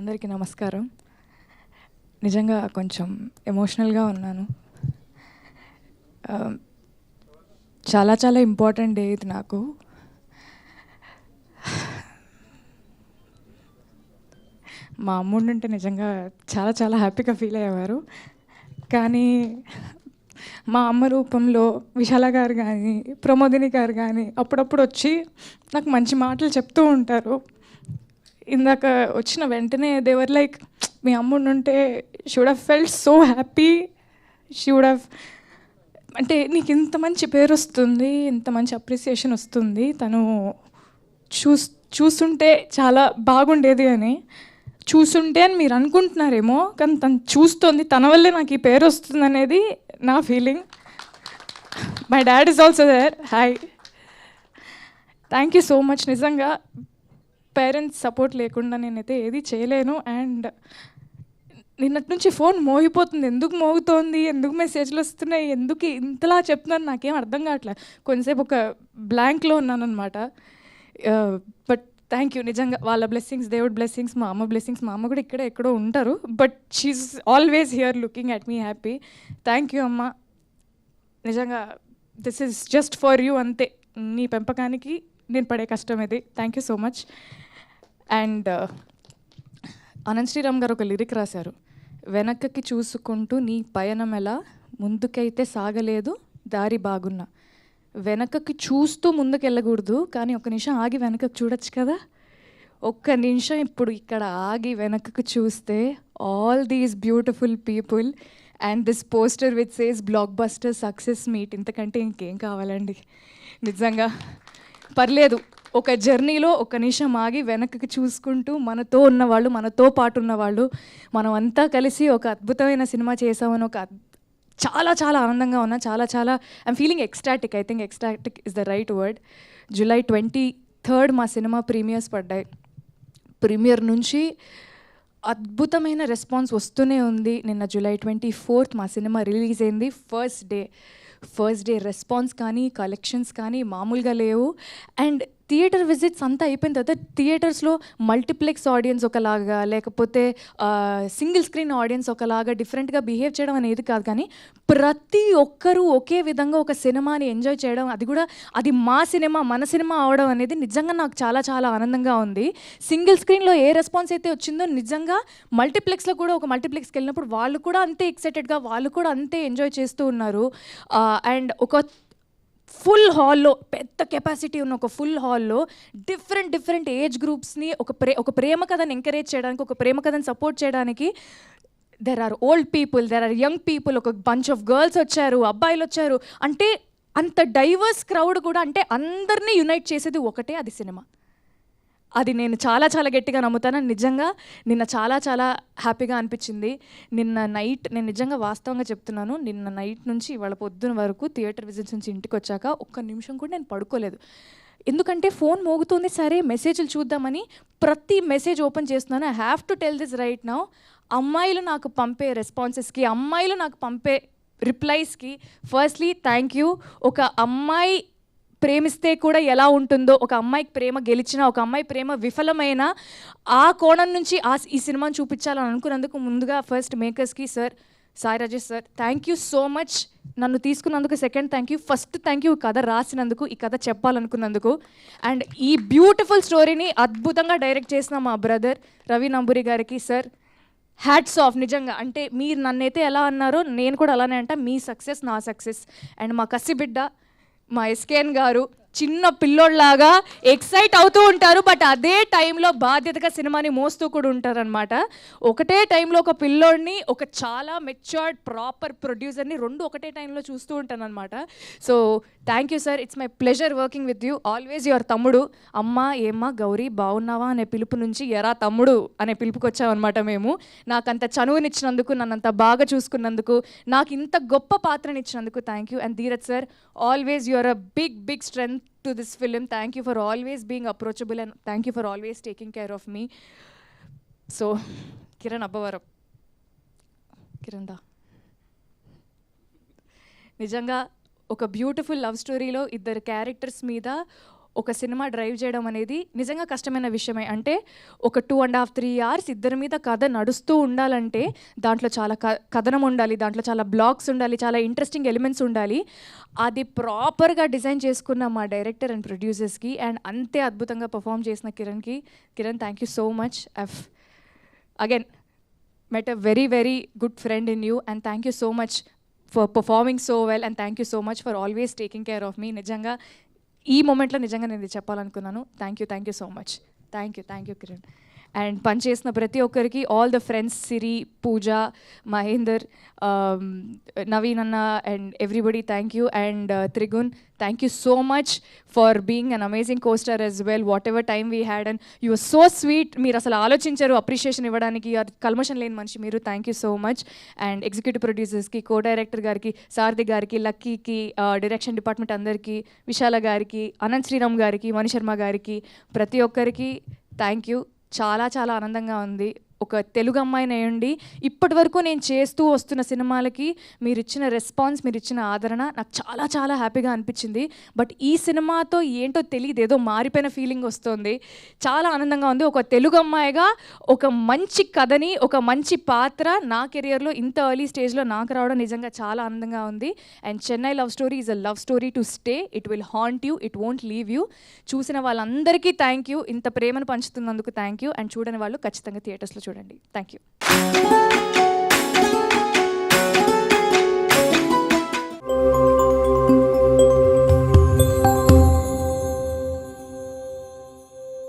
అందరికీ నమస్కారం. నిజంగా కొంచెం ఎమోషనల్గా ఉన్నాను. చాలా చాలా ఇంపార్టెంట్ డే ఇది నాకు. మా అమ్ముడు ఉంటే నిజంగా చాలా చాలా హ్యాపీగా ఫీల్ అయ్యేవారు. కానీ మా అమ్మ రూపంలో విశాల గారు కానీ, ప్రమోదిని గారు కానీ అప్పుడప్పుడు వచ్చి నాకు మంచి మాటలు చెప్తూ ఉంటారు. ఇందాక వచ్చిన వెంటనే దేవర్ లైక్, మీ అమ్ముడు ఉంటే she would have felt so happy, she would have, అంటే నీకు ఇంత మంచి పేరు వస్తుంది, ఇంత మంచి అప్రిసియేషన్ వస్తుంది, తను చూస్తుంటే చాలా బాగుండేది అని. చూస్తుంటే అని మీరు అనుకుంటున్నారేమో, కానీ తను చూస్తుంది, తన వల్లే నాకు ఈ పేరు వస్తుంది అనేది నా feeling. My dad is also there. Hi, thank you so much. నిజంగా పేరెంట్స్ సపోర్ట్ లేకుండా నేనైతే ఏది చేయలేను. అండ్ నిన్నటి నుంచి ఫోన్ మోగిపోతుంది. ఎందుకు మోగుతోంది, ఎందుకు మెసేజ్లు వస్తున్నాయి, ఎందుకు ఇంతలా చెప్తున్నాను నాకేం అర్థం కావట్లేదు. కొంచెంసేపు ఒక బ్లాంక్లో ఉన్నాను అనమాట. But thank you. నిజంగా వాళ్ళ బ్లెస్సింగ్స్, దేవుడి బ్లెస్సింగ్స్, మా అమ్మ బ్లెస్సింగ్స్. మా అమ్మ కూడా ఇక్కడే ఎక్కడో ఉంటారు, but she's always here looking at me happy. Thank you అమ్మ. నిజంగా this is just for you, అంతే. నీ పెంపకానికి నేను పడే కష్టం ఇది. Thank you so much. And Anant Sriram గారు ఒక లిరిక్ రాశారు, వెనక్కి చూసుకుంటూ నీ పయనం ఎలా, ముందుకైతే సాగలేదు దారి బాగున్నా. వెనకకి చూస్తూ ముందుకు వెళ్ళకూడదు, కానీ ఒక నిమిషం ఆగి వెనకకు చూడొచ్చు కదా. ఒక్క నిమిషం ఇప్పుడు ఇక్కడ ఆగి వెనకకు చూస్తే all these beautiful people and this poster which says block buster success meet. ఇంతకంటే ఇంకేం కావాలండి. నిజంగా పర్లేదు, ఒక జర్నీలో ఒక నిమిషం ఆగి వెనక్కి చూసుకుంటూ మనతో ఉన్నవాళ్ళు, మనతో పాటు ఉన్నవాళ్ళు, మనం అంతా కలిసి ఒక అద్భుతమైన సినిమా చేసామని ఒక చాలా చాలా ఆనందంగా ఉన్నా. చాలా చాలా I'm feeling ecstatic. I think ecstatic is the right word. July 23rd మా సినిమా ప్రీమియర్స్ పడ్డాయి. ప్రీమియర్ నుంచి అద్భుతమైన రెస్పాన్స్ వస్తూనే ఉంది. నిన్న జూలై 24th మా సినిమా రిలీజ్ అయింది. ఫస్ట్ డే రెస్పాన్స్ కానీ, కలెక్షన్స్ కానీ మామూలుగా లేవు. అండ్ థియేటర్ విజిట్స్ అంతా అయిపోయిన తర్వాత థియేటర్స్లో మల్టీప్లెక్స్ ఆడియన్స్ ఒకలాగా, లేకపోతే సింగిల్ స్క్రీన్ ఆడియన్స్ ఒకలాగా డిఫరెంట్గా బిహేవ్ చేయడం అనేది కాదు, కానీ ప్రతి ఒక్కరూ ఒకే విధంగా ఒక సినిమాని ఎంజాయ్ చేయడం, అది కూడా అది మా సినిమా, మన సినిమా అవడం అనేది నిజంగా నాకు చాలా చాలా ఆనందంగా ఉంది. సింగిల్ స్క్రీన్లో ఏ రెస్పాన్స్ అయితే వచ్చిందో, నిజంగా మల్టీప్లెక్స్లో కూడా ఒక మల్టీప్లెక్స్కి వెళ్ళినప్పుడు వాళ్ళు కూడా అంతే ఎక్సైటెడ్గా, వాళ్ళు కూడా అంతే ఎంజాయ్ చేస్తూ ఉన్నారు. అండ్ ఒక ఫుల్ హాల్లో, పెద్ద కెపాసిటీ ఉన్న ఒక ఫుల్ హాల్లో డిఫరెంట్ ఏజ్ గ్రూప్స్ని ఒక ప్రేమ కథను ఎంకరేజ్ చేయడానికి, ఒక ప్రేమ కథను సపోర్ట్ చేయడానికి there are old people, there are young people, ఒక బంచ్ ఆఫ్ గర్ల్స్ వచ్చారు, అబ్బాయిలు వచ్చారు. అంటే అంత డైవర్స్ క్రౌడ్ కూడా, అంటే అందరినీ యునైట్ చేసేది ఒకటే, అది సినిమా. అది నేను చాలా చాలా గట్టిగా నమ్ముతాను. నిజంగా నిన్న చాలా చాలా హ్యాపీగా అనిపించింది. నిన్న నైట్, నేను నిజంగా వాస్తవంగా చెప్తున్నాను, నిన్న నైట్ నుంచి ఇవాళ పొద్దున వరకు థియేటర్ విజిట్స్ నుంచి ఇంటికి వచ్చాక ఒక్క నిమిషం కూడా నేను పడుకోలేదు. ఎందుకంటే ఫోన్ మోగుతుంది, సరే మెసేజ్లు చూద్దామని ప్రతి మెసేజ్ ఓపెన్ చేస్తున్నాను. I have to tell this right now. అమ్మాయిలు నాకు పంపే రెస్పాన్సెస్కి, అమ్మాయిలు నాకు పంపే రిప్లైస్కి ఫస్ట్లీ థ్యాంక్ యూ. ఒక అమ్మాయి ప్రేమిస్తే కూడా ఎలా ఉంటుందో, ఒక అమ్మాయికి ప్రేమ గెలిచిన, ఒక అమ్మాయి ప్రేమ విఫలమైన ఆ కోణం నుంచి ఈ సినిమాని చూపించాలని అనుకున్నందుకు ముందుగా ఫస్ట్ మేకర్స్కి sir, Sai Rajesh sir, thank you so much. నన్ను తీసుకున్నందుకు second thank you. First thank you కథ రాసినందుకు, ఈ కథ చెప్పాలనుకున్నందుకు. అండ్ ఈ బ్యూటిఫుల్ స్టోరీని అద్భుతంగా డైరెక్ట్ చేసిన మా బ్రదర్ రవి నంబూరి గారికి సార్, హ్యాట్స్ ఆఫ్. నిజంగా అంటే మీరు నన్నైతే ఎలా అన్నారో నేను కూడా అలానే అంట. మీ సక్సెస్ నా సక్సెస్. అండ్ మా కసిబిడ్డ మా ఎస్కేఎన్ గారు చిన్న పిల్లోళ్ళలాగా ఎక్సైట్ అవుతూ ఉంటారు, బట్ అదే టైంలో బాధ్యతగా సినిమాని మోస్తూ కూడా ఉంటారనమాట. ఒకటే టైంలో ఒక పిల్లోడిని, ఒక చాలా మెచ్యూర్డ్ ప్రాపర్ ప్రొడ్యూసర్ని రెండు ఒకటే టైంలో చూస్తూ ఉంటాను అనమాట. So thank you sir, it's my pleasure working with you. Always your తమ్ముడు. అమ్మ ఏమ్మా గౌరీ బాగున్నావా అనే పిలుపు నుంచి ఎరా తమ్ముడు అనే పిలుపుకి వచ్చామన్నమాట మేము. నాకంత చనువునిచ్చినందుకు, నన్నంత బాగా చూసుకున్నందుకు, నాకు ఇంత గొప్ప పాత్రనిచ్చినందుకు thank you. And Dheeraj sir, always your a big strength to this film. Thank you for always being approachable and thank you for always taking care of me. So Kiran Abbavaram, Kiran da నిజంగా ఒక beautiful love స్టోరీలో ఇద్దరు characters మీద ఒక cinema drive చేయడం అనేది నిజంగా కష్టమైన విషయమే. అంటే ఒక 2.5-3 hours ఇద్దరి మీద కథ నడుస్తూ ఉండాలంటే దాంట్లో చాలా కథనం ఉండాలి, దాంట్లో చాలా బ్లాక్స్ ఉండాలి, చాలా ఇంట్రెస్టింగ్ ఎలిమెంట్స్ ఉండాలి. అది ప్రాపర్గా డిజైన్ చేసుకున్న మా డైరెక్టర్ అండ్ ప్రొడ్యూసర్స్కి అండ్ అంతే అద్భుతంగా పర్ఫామ్ చేసిన Kiran thank you so much. Again met a very, very good friend in you, and thank you so much for performing so well, and thank you so much for always taking care of me. నిజంగా ఈ మూమెంట్లో నిజంగా నేను ఇది చెప్పాలనుకున్నాను. Thank you so much. Thank you Kiran. And పనిచేసిన ప్రతి ఒక్కరికి, all the friends, Siri, Pooja, Mahender, Naveen అన్న and everybody thank you. And Trigun, thank you so much for being an amazing costar as well. Whatever time we had and you are so sweet. మీరు అసలు ఆలోచించారు appreciation ఇవ్వడానికి, కల్మషన్ లేని మనిషి మీరు. Thank you so much. And executive ప్రొడ్యూసర్స్కి, co director గారికి, సారథి గారికి, లక్కీకి, డైరెక్షన్ డిపార్ట్మెంట్ అందరికీ, విశాల గారికి, అనంత్ శ్రీరామ్ గారికి, మణిశర్మ గారికి, ప్రతి ఒక్కరికి థ్యాంక్ యూ. చాలా చాలా ఆనందంగా ఉంది. ఒక తెలుగు అమ్మాయిని అయ్యండి ఇప్పటి వరకు నేను చేస్తూ వస్తున్న సినిమాలకి మీరు ఇచ్చిన రెస్పాన్స్, మీరు ఇచ్చిన ఆదరణ నాకు చాలా చాలా హ్యాపీగా అనిపించింది. బట్ ఈ సినిమాతో ఏంటో తెలియదు, ఏదో మారిపోయిన ఫీలింగ్ వస్తుంది. చాలా ఆనందంగా ఉంది. ఒక తెలుగు అమ్మాయిగా ఒక మంచి కథని, ఒక మంచి పాత్ర నా కెరియర్లో ఇంత ఎర్లీ స్టేజ్లో నాకు రావడం నిజంగా చాలా ఆనందంగా ఉంది. And Chennai love story is a love story to stay. It will haunt you, it won't leave you. చూసిన వాళ్ళందరికీ థ్యాంక్ యూ. ఇంత ప్రేమను పంచుతున్నందుకు థ్యాంక్ యూ. అండ్ చూడని వాళ్ళు ఖచ్చితంగా థియేటర్స్లో చూడండి. Thank you.